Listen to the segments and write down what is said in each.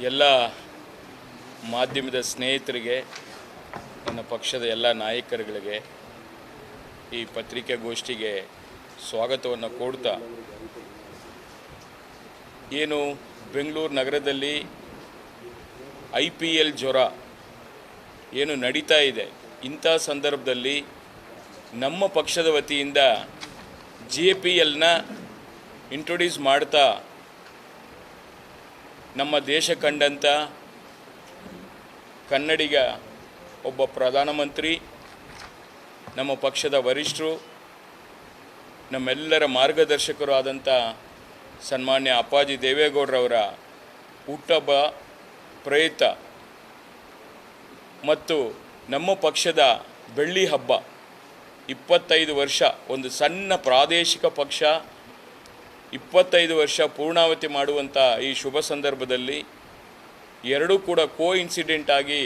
ಎಲ್ಲ ಮಾಧ್ಯಮದ ಸ್ನೇಹಿತರಿಗೆ, ನನ್ನ ಪಕ್ಷದ ಎಲ್ಲ ನಾಯಕರುಗಳಿಗೆ ಈ ಪತ್ರಿಕಾಗೋಷ್ಠಿಗೆ ಸ್ವಾಗತವನ್ನು ಕೋಡ್ತಾ, ಏನು ಬೆಂಗಳೂರು ನಗರದಲ್ಲಿ IPL ಜ್ವರ ಏನು ನಡೀತಾ ಇದೆ, ಇಂಥ ಸಂದರ್ಭದಲ್ಲಿ ನಮ್ಮ ಪಕ್ಷದ ವತಿಯಿಂದ JPLನ ಇಂಟ್ರೊಡ್ಯೂಸ್ ಮಾಡ್ತಾ ನಮ್ಮ ದೇಶ ಕಂಡಂಥ ಕನ್ನಡಿಗ ಒಬ್ಬ ಪ್ರಧಾನಮಂತ್ರಿ, ನಮ್ಮ ಪಕ್ಷದ ವರಿಷ್ಠರು, ನಮ್ಮೆಲ್ಲರ ಮಾರ್ಗದರ್ಶಕರು ಆದಂಥ ಸನ್ಮಾನ್ಯ ಅಪ್ಪಾಜಿ ದೇವೇಗೌಡರವರ ಹುಟ್ಟುಹಬ್ಬ ಪ್ರಯುಕ್ತ ಮತ್ತು ನಮ್ಮ ಪಕ್ಷದ ಬೆಳ್ಳಿ ಹಬ್ಬ 25 ವರ್ಷ, ಒಂದು ಸಣ್ಣ ಪ್ರಾದೇಶಿಕ ಪಕ್ಷ 25 ವರ್ಷ ಪೂರ್ಣಾವತಿ ಮಾಡುವಂಥ ಈ ಶುಭ ಸಂದರ್ಭದಲ್ಲಿ ಎರಡೂ ಕೂಡ ಇನ್ಸಿಡೆಂಟ್ ಆಗಿ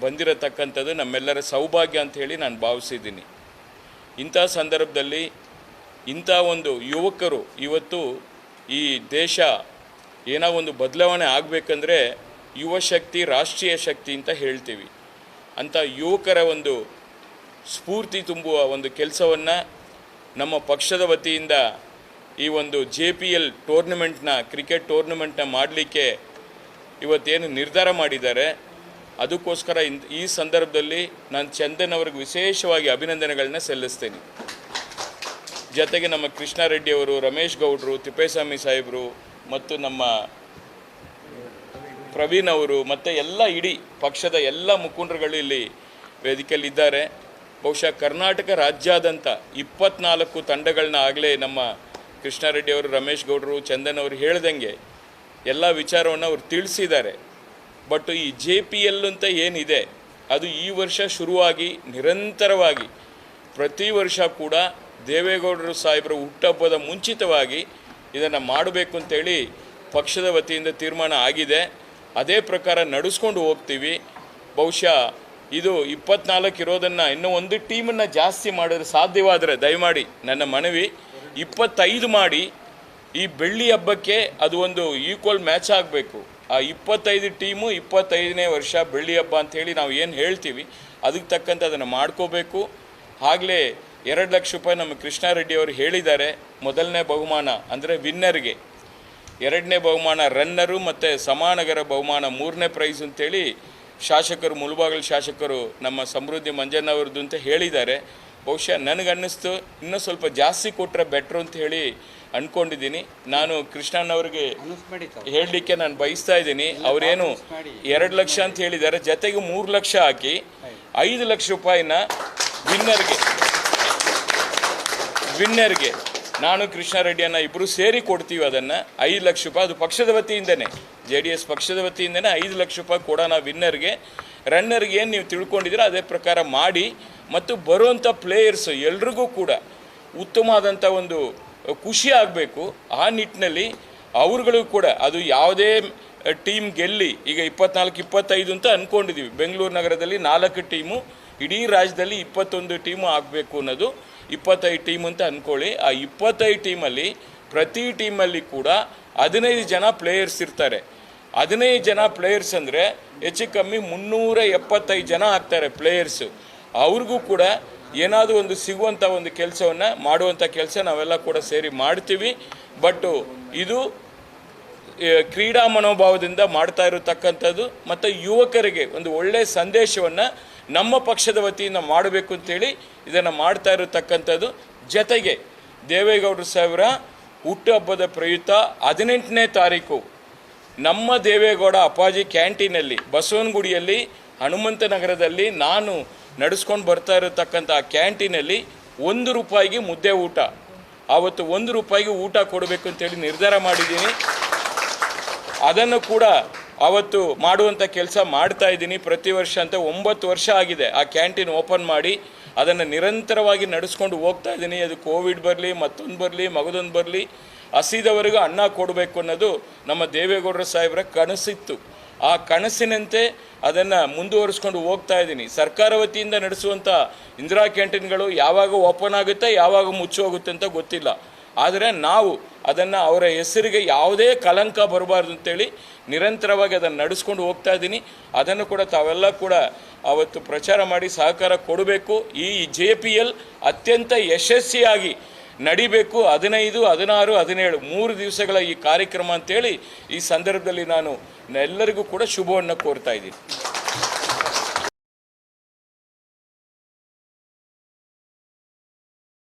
ಬಂದಿರತಕ್ಕಂಥದ್ದು ನಮ್ಮೆಲ್ಲರ ಸೌಭಾಗ್ಯ ಅಂತ ಹೇಳಿ ನಾನು ಭಾವಿಸಿದ್ದೀನಿ. ಇಂಥ ಸಂದರ್ಭದಲ್ಲಿ ಇಂಥ ಒಂದು ಯುವಕರು ಇವತ್ತು ಈ ದೇಶ ಏನೋ ಒಂದು ಬದಲಾವಣೆ ಆಗಬೇಕಂದ್ರೆ ಯುವ ಶಕ್ತಿ ರಾಷ್ಟ್ರೀಯ ಶಕ್ತಿ ಅಂತ ಹೇಳ್ತೀವಿ. ಅಂಥ ಯುವಕರ ಒಂದು ಸ್ಫೂರ್ತಿ ತುಂಬುವ ಒಂದು ಕೆಲಸವನ್ನು ನಮ್ಮ ಪಕ್ಷದ ವತಿಯಿಂದ ಈ ಒಂದು JPL ಟೂರ್ನಮೆಂಟ್ನ, ಕ್ರಿಕೆಟ್ ಟೂರ್ನಮೆಂಟ್ನ ಮಾಡಲಿಕ್ಕೆ ಇವತ್ತೇನು ನಿರ್ಧಾರ ಮಾಡಿದ್ದಾರೆ, ಅದಕ್ಕೋಸ್ಕರ ಈ ಸಂದರ್ಭದಲ್ಲಿ ನಾನು ಚಂದನ್ ಅವ್ರಿಗೆ ವಿಶೇಷವಾಗಿ ಅಭಿನಂದನೆಗಳನ್ನ ಸಲ್ಲಿಸ್ತೇನೆ. ಜೊತೆಗೆ ನಮ್ಮ ಕೃಷ್ಣಾರೆಡ್ಡಿಯವರು, ರಮೇಶ್ ಗೌಡರು, ತಿಪ್ಪೇಸ್ವಾಮಿ ಸಾಹೇಬರು ಮತ್ತು ನಮ್ಮ ಪ್ರವೀಣ್ ಅವರು ಮತ್ತು ಎಲ್ಲ ಇಡೀ ಪಕ್ಷದ ಎಲ್ಲ ಮುಖಂಡರುಗಳು ಇಲ್ಲಿ ವೇದಿಕೆಯಲ್ಲಿದ್ದಾರೆ. ಬಹುಶಃ ಕರ್ನಾಟಕ ರಾಜ್ಯಾದ್ಯಂತ 24 ತಂಡಗಳನ್ನ ಆಗಲೇ ನಮ್ಮ ಕೃಷ್ಣಾರೆಡ್ಡಿಯವರು, ರಮೇಶ್ ಗೌಡರು, ಚಂದನ್ ಅವರು ಹೇಳ್ದಂಗೆ ಎಲ್ಲ ವಿಚಾರವನ್ನು ಅವರು ತಿಳಿಸಿದ್ದಾರೆ. ಬಟ್ ಈ JPL ಅಂತ ಏನಿದೆ ಅದು ಈ ವರ್ಷ ಶುರುವಾಗಿ ನಿರಂತರವಾಗಿ ಪ್ರತಿ ವರ್ಷ ಕೂಡ ದೇವೇಗೌಡರು ಸಾಹೇಬರ ಹುಟ್ಟುಹಬ್ಬದ ಮುಂಚಿತವಾಗಿ ಇದನ್ನು ಮಾಡಬೇಕು ಅಂತೇಳಿ ಪಕ್ಷದ ವತಿಯಿಂದ ತೀರ್ಮಾನ ಆಗಿದೆ. ಅದೇ ಪ್ರಕಾರ ನಡೆಸ್ಕೊಂಡು ಹೋಗ್ತೀವಿ. ಬಹುಶಃ ಇದು 24 ಇರೋದನ್ನು ಇನ್ನೂ ಒಂದು ಟೀಮನ್ನು ಜಾಸ್ತಿ ಮಾಡಿದ್ರೆ ಸಾಧ್ಯವಾದರೆ ದಯಮಾಡಿ ನನ್ನ ಮನವಿ 25 ಮಾಡಿ ಈ ಬೆಳ್ಳಿ ಹಬ್ಬಕ್ಕೆ ಅದು ಒಂದು ಈಕ್ವಲ್ ಮ್ಯಾಚ್ ಆಗಬೇಕು. ಆ 25 ಟೀಮು 25ನೇ ವರ್ಷ ಬೆಳ್ಳಿ ಹಬ್ಬ ಅಂಥೇಳಿ ನಾವು ಏನು ಹೇಳ್ತೀವಿ ಅದಕ್ಕೆ ತಕ್ಕಂತೆ ಅದನ್ನು ಮಾಡ್ಕೋಬೇಕು. ಆಗಲೇ 2 ಲಕ್ಷ ರೂಪಾಯಿ ನಮ್ಮ ಕೃಷ್ಣಾರೆಡ್ಡಿ ಅವರು ಹೇಳಿದ್ದಾರೆ. ಮೊದಲನೇ ಬಹುಮಾನ ಅಂದರೆ ವಿನ್ನರ್ಗೆ, 2ನೇ ಬಹುಮಾನ ರನ್ನರು ಮತ್ತು ಸಮಾನಗರ ಬಹುಮಾನ 3ನೇ ಪ್ರೈಸ್ ಅಂತೇಳಿ ಶಾಸಕರು, ಮುಳಬಾಗಿಲು ಶಾಸಕರು ನಮ್ಮ ಸಮೃದ್ಧಿ ಮಂಜಣ್ಣವ್ರದ್ದು ಅಂತ ಹೇಳಿದ್ದಾರೆ. ಬಹುಶಃ ನನಗನ್ನಿಸ್ತು ಇನ್ನೂ ಸ್ವಲ್ಪ ಜಾಸ್ತಿ ಕೊಟ್ಟರೆ ಬೆಟ್ರು ಅಂತ ಹೇಳಿ ಅಂದ್ಕೊಂಡಿದ್ದೀನಿ. ನಾನು ಕೃಷ್ಣಣ್ಣವ್ರಿಗೆ ಹೇಳಲಿಕ್ಕೆ ನಾನು ಬಯಸ್ತಾ ಇದ್ದೀನಿ. ಅವರೇನು 2 ಲಕ್ಷ ಅಂತ ಹೇಳಿದ್ದಾರೆ, ಜೊತೆಗೆ 3 ಲಕ್ಷ ಹಾಕಿ 5 ಲಕ್ಷ ರೂಪಾಯಿನ ವಿನ್ನರ್ಗೆ ನಾನು ಕೃಷ್ಣಾರೆಡ್ಡಿಯನ್ನು ಇಬ್ಬರು ಸೇರಿ ಕೊಡ್ತೀವಿ. ಅದನ್ನು 5 ಲಕ್ಷ ರೂಪಾಯಿ ಅದು ಪಕ್ಷದ ವತಿಯಿಂದನೇ, JDS ಪಕ್ಷದ ವತಿಯಿಂದನೇ 5 ಲಕ್ಷ ರೂಪಾಯಿ ಕೊಡೋಣ ವಿನ್ನರ್ಗೆ. ರನ್ನರ್ಗೆ ಏನು ನೀವು ತಿಳ್ಕೊಂಡಿದ್ದೀರ ಅದೇ ಪ್ರಕಾರ ಮಾಡಿ. ಮತ್ತು ಬರುವಂಥ ಪ್ಲೇಯರ್ಸು ಎಲ್ರಿಗೂ ಕೂಡ ಉತ್ತಮವಾದಂಥ ಒಂದು ಖುಷಿ ಆಗಬೇಕು. ಆ ನಿಟ್ಟಿನಲ್ಲಿ ಅವ್ರುಗಳು ಕೂಡ ಅದು ಯಾವುದೇ ಟೀಮ್ ಗೆಲ್ಲಿ, ಈಗ 24-25 ಅಂತ ಅಂದ್ಕೊಂಡಿದ್ದೀವಿ. ಬೆಂಗಳೂರು ನಗರದಲ್ಲಿ 4 ಟೀಮು, ಇಡೀ ರಾಜ್ಯದಲ್ಲಿ 21 ಟೀಮು ಆಗಬೇಕು ಅನ್ನೋದು 25 ಟೀಮ್ ಅಂತ ಅಂದ್ಕೊಳ್ಳಿ. ಆ 25 ಟೀಮಲ್ಲಿ ಪ್ರತಿ ಟೀಮಲ್ಲಿ ಕೂಡ 15 ಜನ ಪ್ಲೇಯರ್ಸ್ ಇರ್ತಾರೆ. 15 ಜನ ಪ್ಲೇಯರ್ಸ್ ಅಂದರೆ ಹೆಚ್ಚು ಕಮ್ಮಿ 375 ಜನ ಆಗ್ತಾರೆ ಪ್ಲೇಯರ್ಸು. ಅವ್ರಿಗೂ ಕೂಡ ಏನಾದರೂ ಒಂದು ಸಿಗುವಂಥ ಒಂದು ಕೆಲಸವನ್ನು ಮಾಡುವಂಥ ಕೆಲಸ ನಾವೆಲ್ಲ ಕೂಡ ಸೇರಿ ಮಾಡ್ತೀವಿ. ಬಟ್ಟು ಇದು ಕ್ರೀಡಾ ಮನೋಭಾವದಿಂದ ಮಾಡ್ತಾ ಇರತಕ್ಕಂಥದ್ದು ಮತ್ತು ಯುವಕರಿಗೆ ಒಂದು ಒಳ್ಳೆಯ ಸಂದೇಶವನ್ನು ನಮ್ಮ ಪಕ್ಷದ ವತಿಯಿಂದ ಮಾಡಬೇಕು ಅಂತೇಳಿ ಇದನ್ನು ಮಾಡ್ತಾ ಇರತಕ್ಕಂಥದ್ದು. ಜೊತೆಗೆ ದೇವೇಗೌಡರು ಸಾಹೇಬರ ಹುಟ್ಟುಹಬ್ಬದ ಪ್ರಯುಕ್ತ 18ನೇ ತಾರೀಕು ನಮ್ಮ ದೇವೇಗೌಡ ಅಪ್ಪಾಜಿ ಕ್ಯಾಂಟೀನಲ್ಲಿ ಬಸವನಗುಡಿಯಲ್ಲಿ ಹನುಮಂತನಗರದಲ್ಲಿ ನಾನು ನಡೆಸ್ಕೊಂಡು ಬರ್ತಾ ಇರತಕ್ಕಂಥ ಕ್ಯಾಂಟೀನಲ್ಲಿ 1 ರೂಪಾಯಿಗೆ ಮುದ್ದೆ ಊಟ, ಆವತ್ತು 1 ರೂಪಾಯಿಗೆ ಊಟ ಕೊಡಬೇಕು ಅಂತೇಳಿ ನಿರ್ಧಾರ ಮಾಡಿದ್ದೀನಿ. ಅದನ್ನು ಕೂಡ ಅವತ್ತು ಮಾಡುವಂಥ ಕೆಲಸ ಮಾಡ್ತಾ ಇದ್ದೀನಿ. ಪ್ರತಿ ವರ್ಷ ಅಂತ 9 ವರ್ಷ ಆಗಿದೆ ಆ ಕ್ಯಾಂಟೀನ್ ಓಪನ್ ಮಾಡಿ. ಅದನ್ನು ನಿರಂತರವಾಗಿ ನಡೆಸ್ಕೊಂಡು ಹೋಗ್ತಾ ಇದ್ದೀನಿ. ಅದು ಕೋವಿಡ್ ಬರಲಿ, ಮತ್ತೊಂದು ಬರಲಿ, ಮಗದೊಂದು ಬರಲಿ, ಹಸಿದವರೆಗೂ ಅನ್ನ ಕೊಡಬೇಕು ಅನ್ನೋದು ನಮ್ಮ ದೇವೇಗೌಡರ ಸಾಹೇಬರ ಕನಸಿತ್ತು. ಆ ಕನಸಿನಂತೆ ಅದನ್ನು ಮುಂದುವರಿಸ್ಕೊಂಡು ಹೋಗ್ತಾ ಇದ್ದೀನಿ. ಸರ್ಕಾರ ವತಿಯಿಂದ ನಡೆಸುವಂಥ ಇಂದಿರಾ ಕ್ಯಾಂಟೀನ್ಗಳು ಯಾವಾಗ ಓಪನ್ ಆಗುತ್ತೆ, ಯಾವಾಗ ಮುಚ್ಚೋಗುತ್ತೆ ಅಂತ ಗೊತ್ತಿಲ್ಲ. ಆದರೆ ನಾವು ಅದನ್ನು ಅವರ ಹೆಸರಿಗೆ ಯಾವುದೇ ಕಲಂಕ ಬರಬಾರ್ದು ಅಂತೇಳಿ ನಿರಂತರವಾಗಿ ಅದನ್ನು ನಡೆಸ್ಕೊಂಡು ಹೋಗ್ತಾ ಇದ್ದೀನಿ. ಅದನ್ನು ಕೂಡ ತಾವೆಲ್ಲ ಕೂಡ ಅವತ್ತು ಪ್ರಚಾರ ಮಾಡಿ ಸಹಕಾರ ಕೊಡಬೇಕು. ಈ JPL ಅತ್ಯಂತ ಯಶಸ್ವಿಯಾಗಿ ನಡಿಬೇಕು. 15, 16, 17 3 ದಿವಸಗಳ ಈ ಕಾರ್ಯಕ್ರಮ ಅಂತೇಳಿ ಈ ಸಂದರ್ಭದಲ್ಲಿ ನಾನು ಎಲ್ಲರಿಗೂ ಕೂಡ ಶುಭವನ್ನು ಕೋರ್ತಾ ಇದ್ದೀನಿ.